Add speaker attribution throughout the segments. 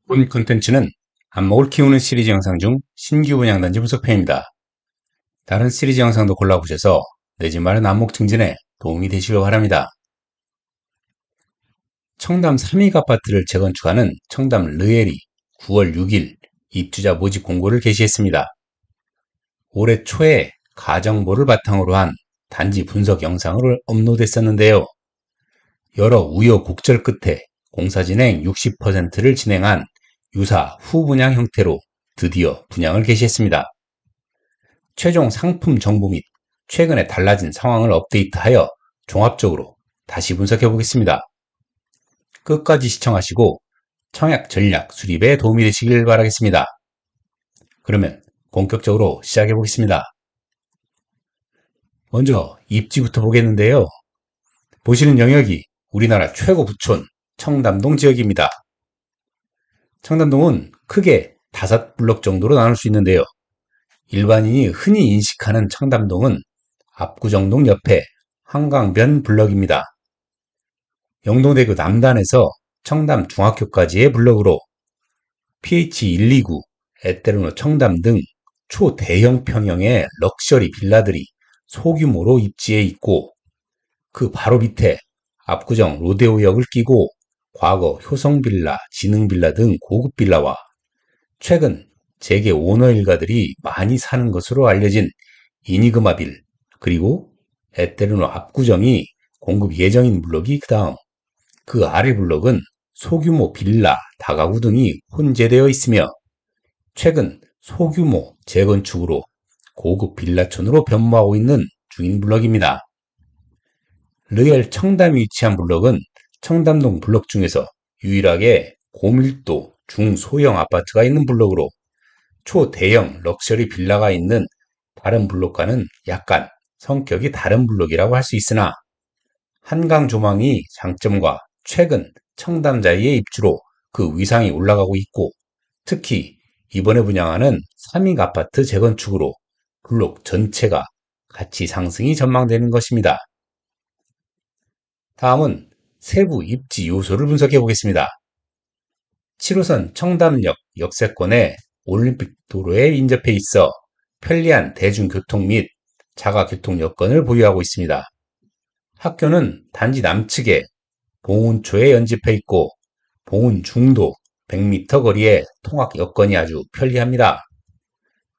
Speaker 1: 본 콘텐츠는 안목을 키우는 시리즈 영상 중 신규 분양단지 분석편입니다. 다른 시리즈 영상도 골라보셔서 내 집 마련 안목 증진에 도움이 되시길 바랍니다. 청담 3익 아파트를 재건축하는 청담 르엘이 9월 6일 입주자 모집 공고를 게시했습니다. 올해 초에 가정보를 바탕으로 한 단지 분석 영상을 업로드했었는데요. 여러 우여곡절 끝에 공사 진행 60%를 진행한 유사 후분양 형태로 드디어 분양을 개시했습니다. 최종 상품 정보 및 최근에 달라진 상황을 업데이트하여 종합적으로 다시 분석해 보겠습니다. 끝까지 시청하시고 청약 전략 수립에 도움이 되시길 바라겠습니다. 그러면 본격적으로 시작해 보겠습니다. 먼저 입지부터 보겠는데요. 보시는 영역이 우리나라 최고 부촌 청담동 지역입니다. 청담동은 크게 5블럭 정도로 나눌 수 있는데요. 일반인이 흔히 인식하는 청담동은 압구정동 옆에 한강변 블럭입니다. 영동대교 남단에서 청담중학교까지의 블럭으로 PH129, 에테르노 청담 등 초대형 평형의 럭셔리 빌라들이 소규모로 입지해 있고, 그 바로 밑에 압구정 로데오역을 끼고 과거 효성빌라, 진흥빌라 등 고급 빌라와 최근 재개 오너 일가들이 많이 사는 것으로 알려진 이니그마빌, 그리고 에테르노 압구정이 공급 예정인 블록이 그 다음, 그 아래 블록은 소규모 빌라, 다가구 등이 혼재되어 있으며 최근 소규모 재건축으로 고급 빌라촌으로 변모하고 있는 중인 블록입니다. 르엘 청담이 위치한 블록은 청담동 블록 중에서 유일하게 고밀도 중소형 아파트가 있는 블록으로 초대형 럭셔리 빌라가 있는 다른 블록과는 약간 성격이 다른 블록이라고 할 수 있으나 한강 조망이 장점과 최근 청담자이의 입주로 그 위상이 올라가고 있고, 특히 이번에 분양하는 3익 아파트 재건축으로 블록 전체가 가치 상승이 전망되는 것입니다. 다음은 세부 입지 요소를 분석해 보겠습니다. 7호선 청담역 역세권에 올림픽도로에 인접해 있어 편리한 대중교통 및 자가교통 여건을 보유하고 있습니다. 학교는 단지 남측에 봉은초에 연집해 있고 봉은 중도 100m 거리에 통학 여건이 아주 편리합니다.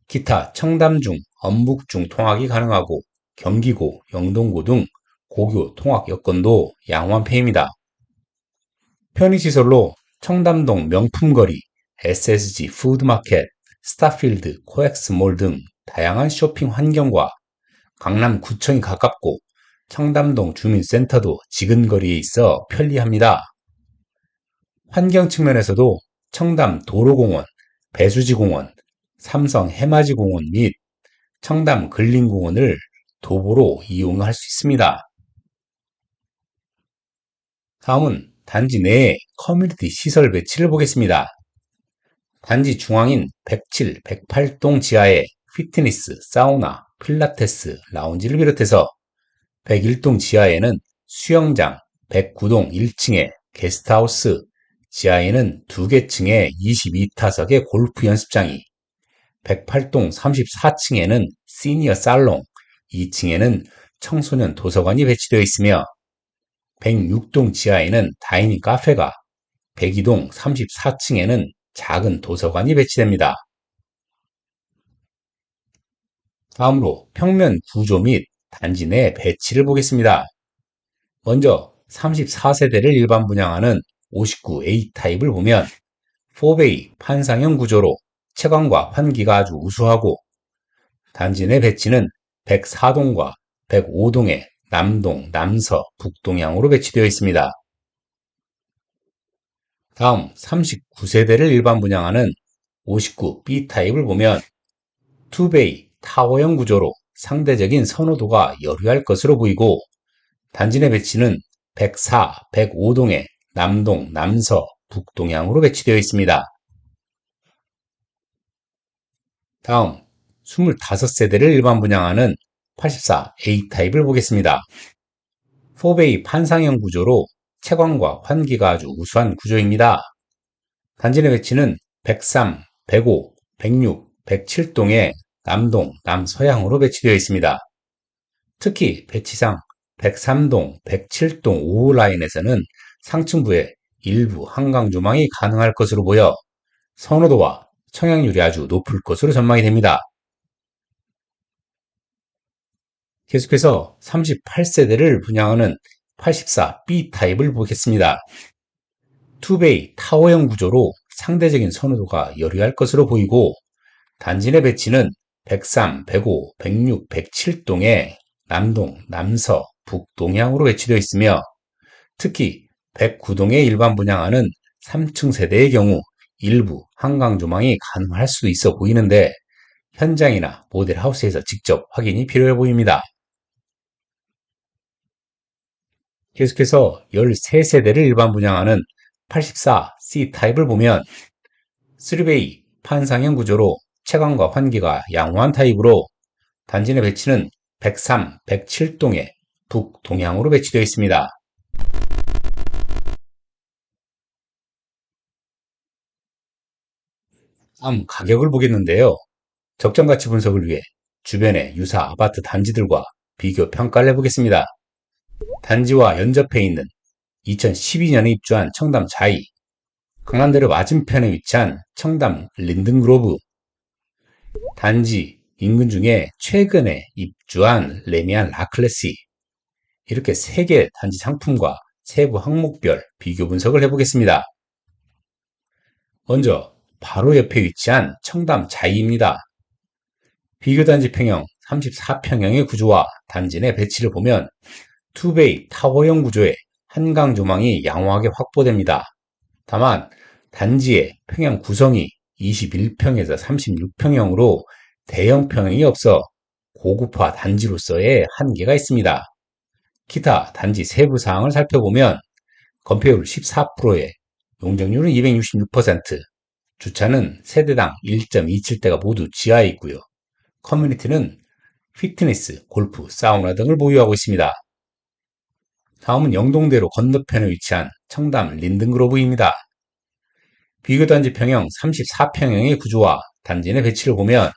Speaker 1: 기타 청담중, 엄북중 통학이 가능하고 경기고, 영동고 등 고교 통학 여건도 양호한 편입니다. 편의시설로 청담동 명품거리, SSG 푸드마켓, 스타필드, 코엑스몰 등 다양한 쇼핑 환경과 강남구청이 가깝고 청담동 주민센터도 지근거리에 있어 편리합니다. 환경 측면에서도 청담 도로공원, 배수지공원, 삼성 해맞이공원 및 청담 근린공원을 도보로 이용할 수 있습니다. 다음은 단지 내의 커뮤니티 시설 배치를 보겠습니다. 단지 중앙인 107, 108동 지하에 피트니스, 사우나, 필라테스, 라운지를 비롯해서 101동 지하에는 수영장, 109동 1층에 게스트하우스, 지하에는 2개 층에 22타석의 골프 연습장이, 108동 34층에는 시니어 살롱, 2층에는 청소년 도서관이 배치되어 있으며 106동 지하에는 다이닝 카페가, 102동 34층에는 작은 도서관이 배치됩니다. 다음으로 평면 구조 및 단지 내 배치를 보겠습니다. 먼저 34세대를 일반 분양하는 59A 타입을 보면 4베이 판상형 구조로 채광과 환기가 아주 우수하고 단지 내 배치는 104동과 105동에 남동, 남서, 북동향으로 배치되어 있습니다. 다음 39세대를 일반 분양하는 59B 타입을 보면 2베이 타워형 구조로 상대적인 선호도가 여류할 것으로 보이고 단지 내 배치는 104, 105동에 남동, 남서, 북동향으로 배치되어 있습니다. 다음 25세대를 일반 분양하는 84A 타입을 보겠습니다. 4베이 판상형 구조로 채광과 환기가 아주 우수한 구조입니다. 단지 내 배치는 103, 105, 106, 107동에 남동, 남서향으로 배치되어 있습니다. 특히 배치상 103동, 107동 5호 라인에서는 상층부에 일부 한강 조망이 가능할 것으로 보여 선호도와 청약률이 아주 높을 것으로 전망이 됩니다. 계속해서 38세대를 분양하는 84B 타입을 보겠습니다. 투베이 타워형 구조로 상대적인 선호도가 열의할 것으로 보이고 단지 내 배치는 103, 105, 106, 107동에 남동, 남서, 북동향으로 배치되어 있으며 특히 109동에 일반 분양하는 3층 세대의 경우 일부 한강 조망이 가능할 수도 있어 보이는데 현장이나 모델 하우스에서 직접 확인이 필요해 보입니다. 계속해서 13세대를 일반 분양하는 84C 타입을 보면 3베이 판상형 구조로 채광과 환기가 양호한 타입으로 단지 내 배치는 103, 107동에 북동향으로 배치되어 있습니다. 다음 가격을 보겠는데요. 적정가치 분석을 위해 주변의 유사 아파트 단지들과 비교 평가를 해보겠습니다. 단지와 연접해 있는 2012년에 입주한 청담 자이, 강남대로 맞은편에 위치한 청담 린든그로브, 단지 인근 중에 최근에 입주한 레미안 라클래시, 이렇게 3개 단지 상품과 세부 항목별 비교 분석을 해보겠습니다. 먼저 바로 옆에 위치한 청담 자이입니다. 비교단지 평형 34평형의 구조와 단지 내 배치를 보면 투베이 타워형 구조의 한강 조망이 양호하게 확보됩니다. 다만 단지의 평형 구성이 21평에서 36평형으로 대형 평형이 없어 고급화 단지로서의 한계가 있습니다. 기타 단지 세부 사항을 살펴보면 건폐율 14%에 용적률은 266%, 주차는 세대당 1.27대가 모두 지하에 있고요. 커뮤니티는 피트니스, 골프, 사우나 등을 보유하고 있습니다. 다음은 영동대로 건너편에 위치한 청담 린든그로브입니다. 비교단지 평형 34평형의 구조와 단지 내 배치를 보면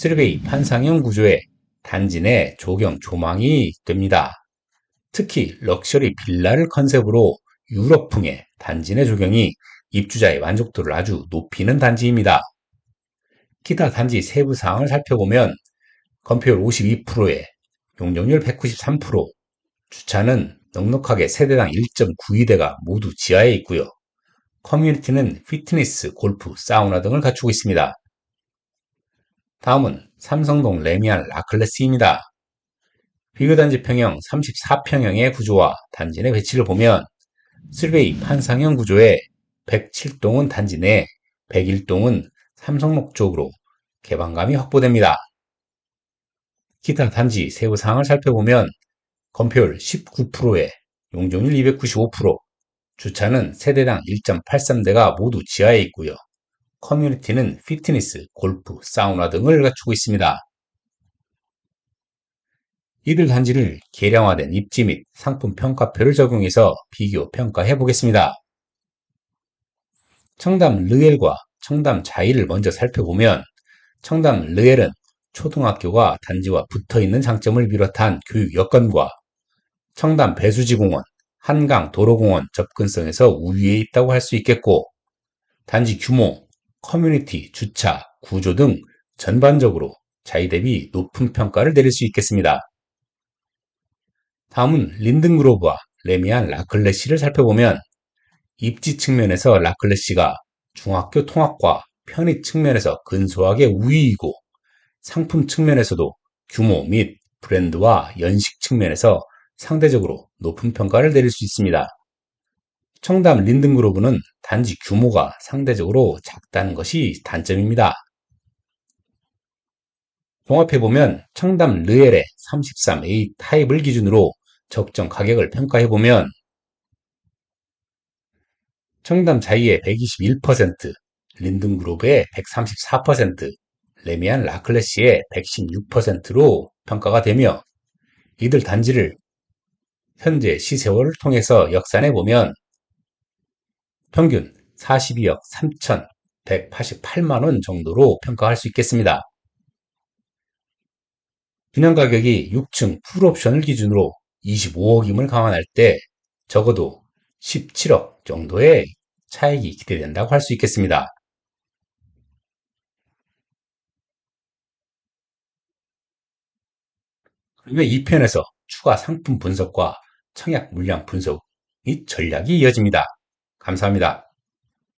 Speaker 1: 3베이 판상형 구조의 단지 내 조경 조망이 됩니다. 특히 럭셔리 빌라를 컨셉으로 유럽풍의 단지 내 조경이 입주자의 만족도를 아주 높이는 단지입니다. 기타 단지 세부 사항을 살펴보면 건폐율 52%에 용적률 193%, 주차는 넉넉하게 세대당 1.92대가 모두 지하에 있고요. 커뮤니티는 피트니스, 골프, 사우나 등을 갖추고 있습니다. 다음은 삼성동 레미안 라클래스입니다. 비교단지 평형 34평형의 구조와 단지 내 배치를 보면 3베이 판상형 구조의 107동은 단지 내, 101동은 삼성록 쪽으로 개방감이 확보됩니다. 기타 단지 세부 사항을 살펴보면 건폐율 19%에 용적률 295%, 주차는 세대당 1.83대가 모두 지하에 있고요. 커뮤니티는 피트니스, 골프, 사우나 등을 갖추고 있습니다. 이들 단지를 개량화된 입지 및 상품 평가표를 적용해서 비교 평가해 보겠습니다. 청담 르엘과 청담 자이를 먼저 살펴보면 청담 르엘은 초등학교가 단지와 붙어있는 장점을 비롯한 교육 여건과 청담 배수지공원, 한강 도로공원 접근성에서 우위에 있다고 할 수 있겠고 단지 규모, 커뮤니티, 주차, 구조 등 전반적으로 자이 대비 높은 평가를 내릴 수 있겠습니다. 다음은 린든그로브와 레미안 라클래시를 살펴보면 입지 측면에서 라클래시가 중학교 통합과 편의 측면에서 근소하게 우위이고 상품 측면에서도 규모 및 브랜드와 연식 측면에서 상대적으로 높은 평가를 내릴 수 있습니다. 청담 린든그로브는 단지 규모가 상대적으로 작다는 것이 단점입니다. 종합해보면 청담 르엘의 33A 타입을 기준으로 적정 가격을 평가해보면 청담 자이의 121%, 린든그로브의 134%, 레미안 라클래시의 116%로 평가가 되며 이들 단지를 현재 시세월을 통해서 역산해보면 평균 42억 3,188만 원 정도로 평가할 수 있겠습니다. 분양가격이 6층 풀옵션을 기준으로 25억임을 감안할 때 적어도 17억 정도의 차익이 기대된다고 할 수 있겠습니다. 그러면 2편에서 추가 상품 분석과 청약 물량 분석 및 전략이 이어집니다. 감사합니다.